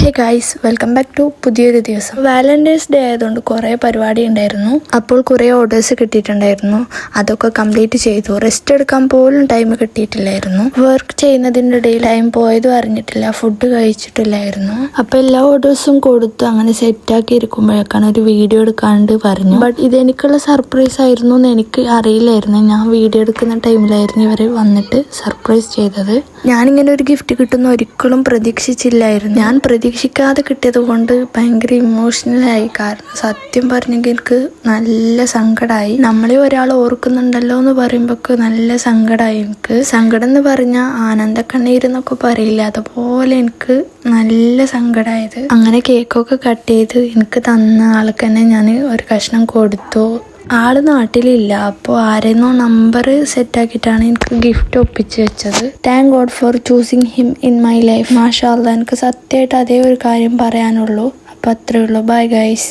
Hey guys, welcome back to പുതിയൊരു ദിവസം. Valentine's day ആയതുകൊണ്ട് കുറേ പരിപാടി ഉണ്ടായിരുന്നു. അപ്പോൾ കുറേ ഓർഡേഴ്സ് കിട്ടിയിട്ടുണ്ടായിരുന്നു. അതൊക്കെ കംപ്ലീറ്റ് ചെയ്തു. റെസ്റ്റ് എടുക്കാൻ പോലും ടൈം കിട്ടിയിട്ടില്ലായിരുന്നു. വർക്ക് ചെയ്യുന്നതിൻ്റെ ഇടയിൽ ടൈം പോയതും അറിഞ്ഞിട്ടില്ല, ഫുഡ് കഴിച്ചിട്ടില്ലായിരുന്നു. അപ്പോൾ എല്ലാ ഓർഡേഴ്സും കൊടുത്ത് അങ്ങനെ സെറ്റാക്കി ഇരിക്കുമ്പോഴേക്കാണ് ഒരു വീഡിയോ എടുക്കാണ്ട് പറഞ്ഞു. ബട്ട് ഇതെനിക്കുള്ള സർപ്രൈസ് ആയിരുന്നു എന്ന് എനിക്ക് അറിയില്ലായിരുന്നു. ഞാൻ വീഡിയോ എടുക്കുന്ന ടൈമിലായിരുന്നു ഇവർ വന്നിട്ട് സർപ്രൈസ് ചെയ്തത്. ഞാനിങ്ങനെ ഒരു ഗിഫ്റ്റ് കിട്ടുന്ന ഒരിക്കലും പ്രതീക്ഷിച്ചില്ലായിരുന്നു. ഞാൻ പ്രതീക്ഷിക്കാതെ കിട്ടിയത് കൊണ്ട് ഭയങ്കര ഇമോഷണലായി. കാരണം സത്യം പറഞ്ഞെങ്കിൽ എനിക്ക് നല്ല സങ്കടമായി. നമ്മളെ ഒരാൾ ഓർക്കുന്നുണ്ടല്ലോ എന്ന് പറയുമ്പോൾ നല്ല സങ്കടമായി. എനിക്ക് സങ്കടം എന്ന് പറഞ്ഞാൽ ആനന്ദക്കണ്ണീരെന്നൊക്കെ പറയില്ല, അതുപോലെ എനിക്ക് നല്ല സങ്കടമായത്. അങ്ങനെ കേക്കൊക്കെ കട്ട് ചെയ്ത് എനിക്ക് തന്ന ആൾക്ക് തന്നെ ഞാൻ ഒരു കഷ്ണം കൊടുത്തു. ആള് നാട്ടിലില്ല, അപ്പോൾ ആരെന്നോ നമ്പർ സെറ്റാക്കിയിട്ടാണ് എനിക്ക് ഗിഫ്റ്റ് ഒപ്പിച്ച് വെച്ചത്. Thank God four choosing him in my life. മാഷാ അല്ലാഹ്, എനിക്ക് സത്യമായിട്ട് അതേ ഒരു കാര്യം പറയാനുള്ളൂ. അപ്പോൾ അത്രയേ ഉള്ളൂ. Bye guys.